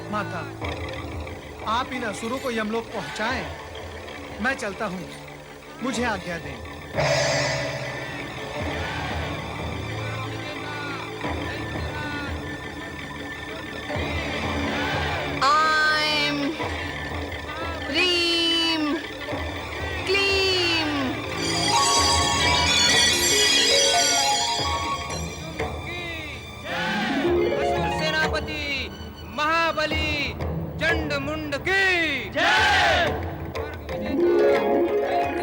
माता, आप इन असुरों को यमलोक पहुंचाएं। मैं चलता हूं, मुझे आज्ञा दें। आइम ह्रीम क्लीम। असुर सेनापति महाबली चंड मुंड की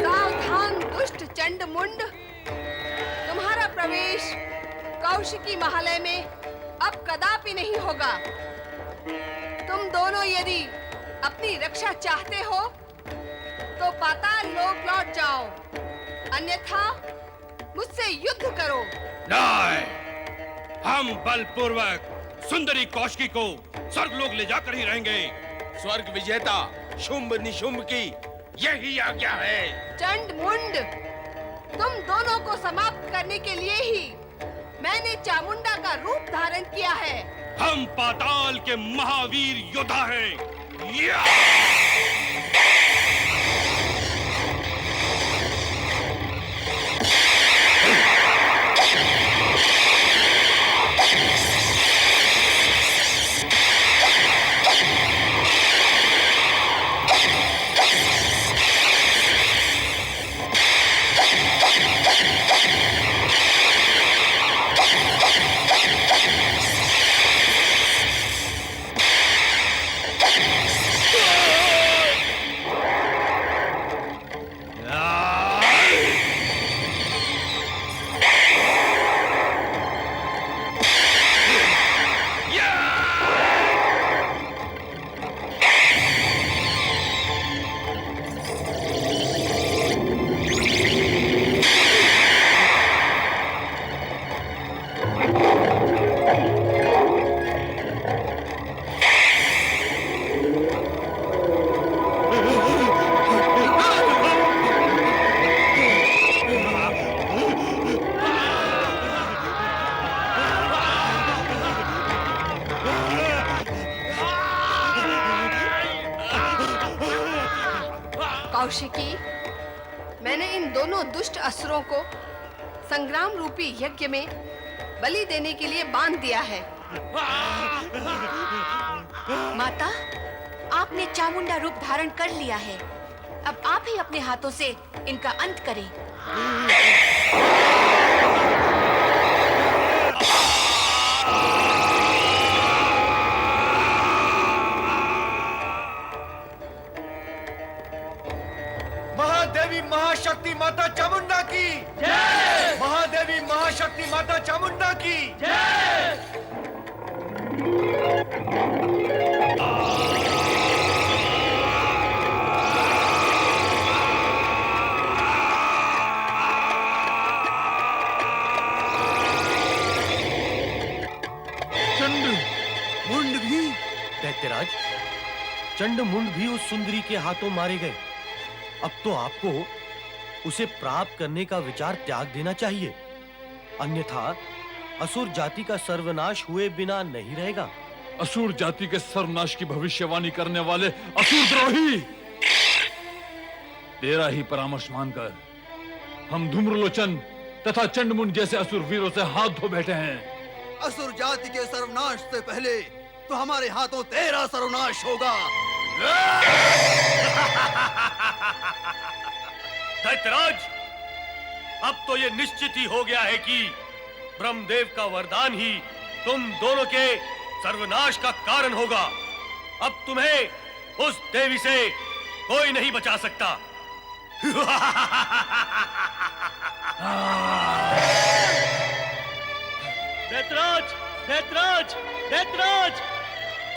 सावधान दुष्ट चंड मुंड, तुम्हारा प्रवेश कौशिकी महालय में अब कदापि नहीं होगा। तुम दोनों यदि अपनी रक्षा चाहते हो तो पाताल लोक लौट जाओ, अन्यथा मुझसे युद्ध करो। नहीं, हम बलपूर्वक सुंदरी कौशिकी को स्वर्गलोक ले जाकर ही रहेंगे। स्वर्ग विजेता शुंभ निशुंभ की यही आज्ञा है। चंड मुंड, तुम दोनों को समाप्त करने के लिए ही मैंने चामुंडा का रूप धारण किया है। हम पाताल के महावीर योद्धा हैं। या! कौशिकी, मैंने इन दोनों दुष्ट असुरों को संग्राम रूपी यज्ञ में बलि देने के लिए बांध दिया है। माता, आपने चामुंडा रूप धारण कर लिया है। अब आप ही अपने हाथों से इनका अंत करें। महादेवी महाशक्ति माता चामुंडा की जय। महादेवी महाशक्ति माता चामुंडा की जय। चंड मुंड भी, दैत्यराज, चंड मुंड भी उस सुंदरी के हाथों मारे गए। अब तो आपको उसे प्राप्त करने का विचार त्याग देना चाहिए, अन्यथा असुर जाति का सर्वनाश हुए बिना नहीं रहेगा। असुर जाति के सर्वनाश की भविष्यवाणी करने वाले असुर द्रोही, तेरा ही परामर्श मानकर हम धूम्रलोचन तथा चंडमुंड जैसे असुर वीरों से हाथ धो बैठे हैं। असुर जाति के सर्वनाश से पहले तो हमारे हाथों तेरा सर्वनाश होगा। दैत्यराज, अब तो ये निश्चित ही हो गया है कि ब्रह्मदेव का वरदान ही तुम दोनों के सर्वनाश का कारण होगा। अब तुम्हें उस देवी से कोई नहीं बचा सकता। दैत्यराज, दैत्यराज, दैत्यराज!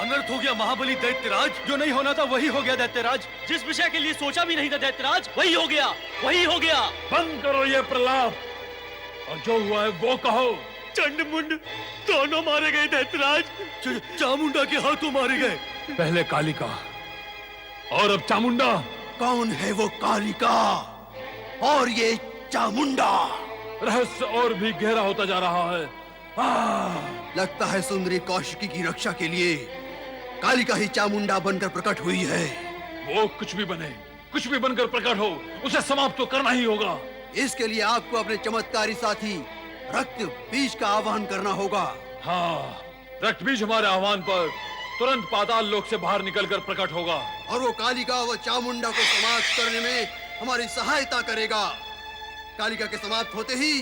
अनर्थ हो गया महाबली दैत्यराज। जो नहीं होना था वही हो गया दैत्यराज। जिस विषय के लिए सोचा भी नहीं था दैत्यराज, वही हो गया, वही हो गया। बंद करो ये प्रलाप और जो हुआ है वो कहो। चंडमुंड दोनों मारे गए दैत्यराज। चामुंडा के हाथों मारे गए। पहले कालिका और अब चामुंडा। कौन है वो कालिका और ये चामुंडा? रहस्य और भी गहरा होता जा रहा है। लगता है सुंदरी कौशिकी की रक्षा के लिए कालिका ही चामुंडा बनकर प्रकट हुई है। वो कुछ भी बने, कुछ भी बनकर प्रकट हो, उसे समाप्त तो करना ही होगा। इसके लिए आपको अपने चमत्कारी साथी रक्त बीज का आह्वान करना होगा। हाँ, रक्त बीज हमारे आह्वान पर तुरंत पाताल लोक से बाहर निकलकर प्रकट होगा और वो कालिका व चामुंडा को समाप्त करने में हमारी सहायता करेगा। कालिका के समाप्त होते ही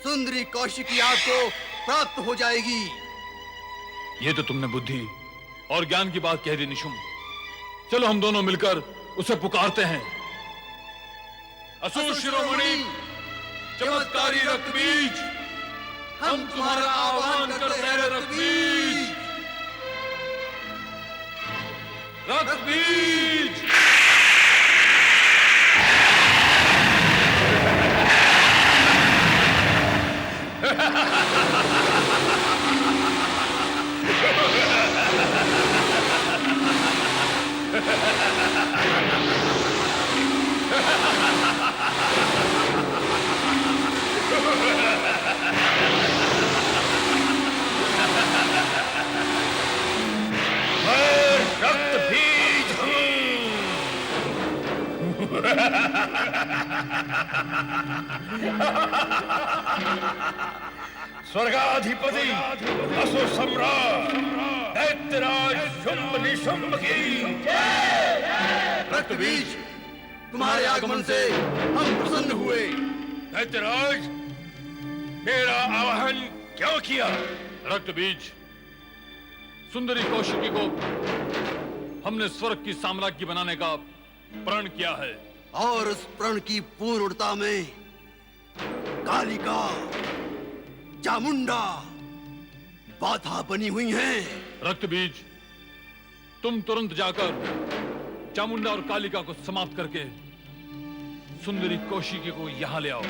सुंदरी कौशिकी आपको प्राप्त हो जाएगी। ये तो तुमने बुद्धि और ज्ञान की बात कह दी निशुम। चलो हम दोनों मिलकर उसे पुकारते हैं। असुर शिरोमणि, चमत्कारी रक्त बीज, हम तुम्हारा आह्वान करते हैं रक्त बीज। रक्त बीज। रक्त बीज स्वर्गाधिपति असुर सम्राट दैत्यराज शुंभ निशुंभ की रक्त बीज, तुम्हारे आगमन से हम प्रसन्न हुए। दैत्यराज, मेरा आवाहन क्यों किया? रक्त बीज, सुंदरी कौशिकी को हमने स्वर्ग की साम्राज्य बनाने का प्रण किया है और उस प्रण की पूर्णता में कालिका, चामुंडा बाधा बनी हुई हैं। रक्त बीज, तुम तुरंत जाकर चामुंडा और कालिका को समाप्त करके सुंदरी कौशिकी को यहां ले आओ।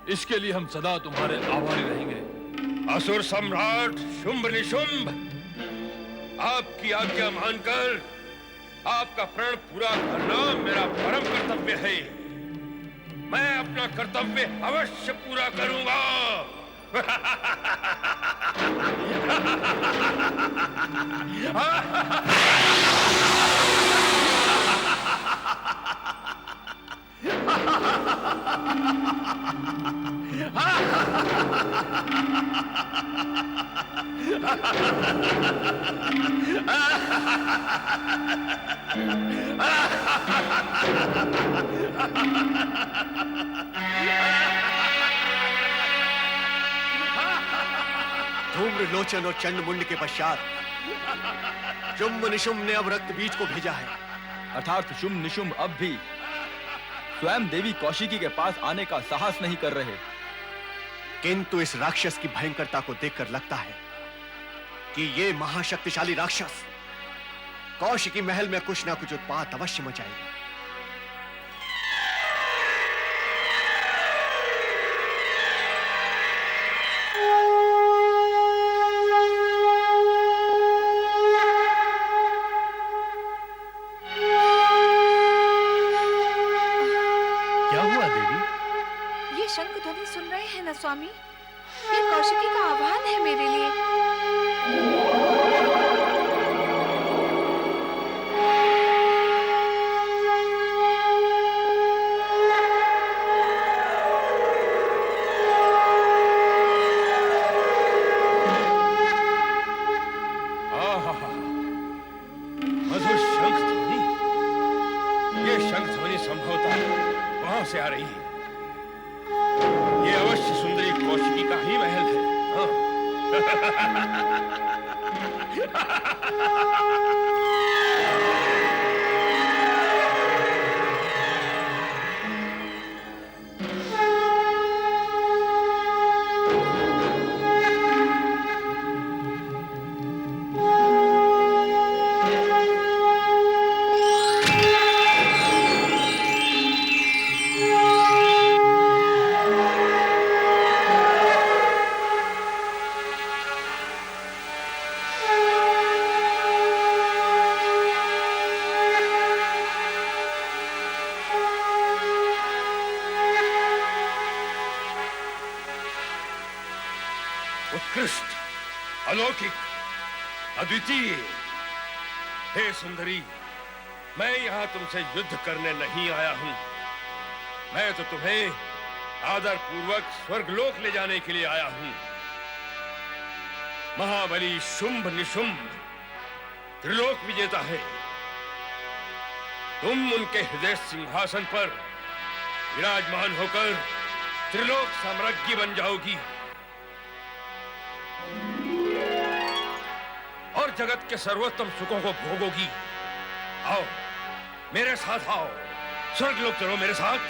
इसके लिए हम सदा तुम्हारे आभारी रहेंगे। असुर सम्राट शुंभ निशुंभ, आपकी आज्ञा मानकर आपका प्रण पूरा करना मेरा परम कर्तव्य है। मैं अपना कर्तव्य अवश्य पूरा करूंगा। धूम्रलोचन और चंडमुंड के पश्चात शुंभ निशुंभ ने अब रक्त बीज को भेजा है। अर्थात शुंभ निशुंभ अब भी स्वयं देवी कौशिकी के पास आने का साहस नहीं कर रहे। किंतु इस राक्षस की भयंकरता को देखकर लगता है कि ये महाशक्तिशाली राक्षस कौशिकी महल में कुछ ना कुछ उत्पात अवश्य मचाएगा। क्या हुआ देवी? ये शंख ध्वनि सुन रहे हैं ना स्वामी? ये कौशिकी का आह्वान है मेरे लिए। मधुर शंख ध्वनि, ये शंख ध्वनि संभवतः वहां से आ रही है। ये अवश्य सुंदरी कौशिकी का ही महल है। अद्वितीय, हे सुंदरी, मैं यहाँ तुमसे युद्ध करने नहीं आया हूं। मैं तो तुम्हें आदर पूर्वक स्वर्गलोक ले जाने के लिए आया हूं। महाबली शुंभ निशुंभ त्रिलोक विजेता है। तुम उनके हृदय सिंहासन पर विराजमान होकर त्रिलोक साम्राज्ञी बन जाओगी और जगत के सर्वोत्तम सुखों को भोगोगी। आओ मेरे साथ आओ, स्वर्गलोक चलो मेरे साथ।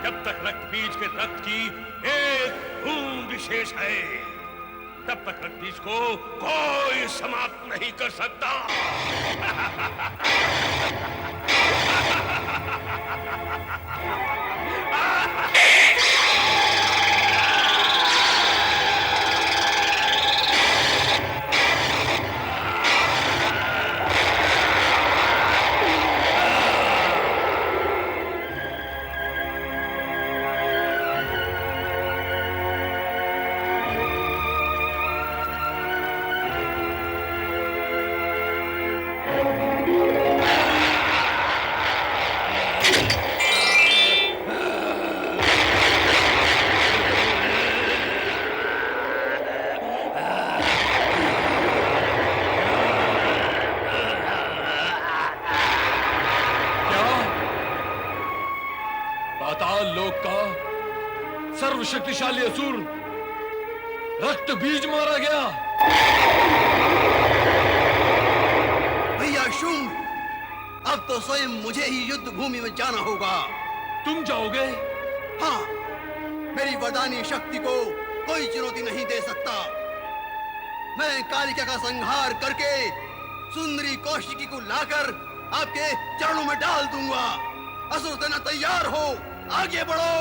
जब तक रक्त बीज के रक्त की एक बूंद विशेष है, तब तक रक्त बीज को कोई समाप्त नहीं कर सकता। पाताल लोक का सर्वशक्तिशाली असुर रक्त बीज मारा गया। भैया शुंभ, अब तो स्वयं मुझे ही युद्ध भूमि में जाना होगा। तुम जाओगे? हाँ, मेरी वरदानी शक्ति को कोई चुनौती नहीं दे सकता। मैं कालिका का संहार करके सुंदरी कौशिकी को लाकर आपके चरणों में डाल दूंगा। असुर सेना तैयार हो, आगे बढ़ो।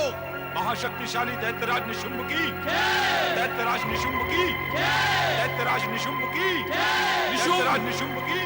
महाशक्तिशाली दैत्यराज निशुंभ की, दैत्यराज निशुंभ की, दैत्यराज निशुंभ की, दैत्यराज निशुंभ की।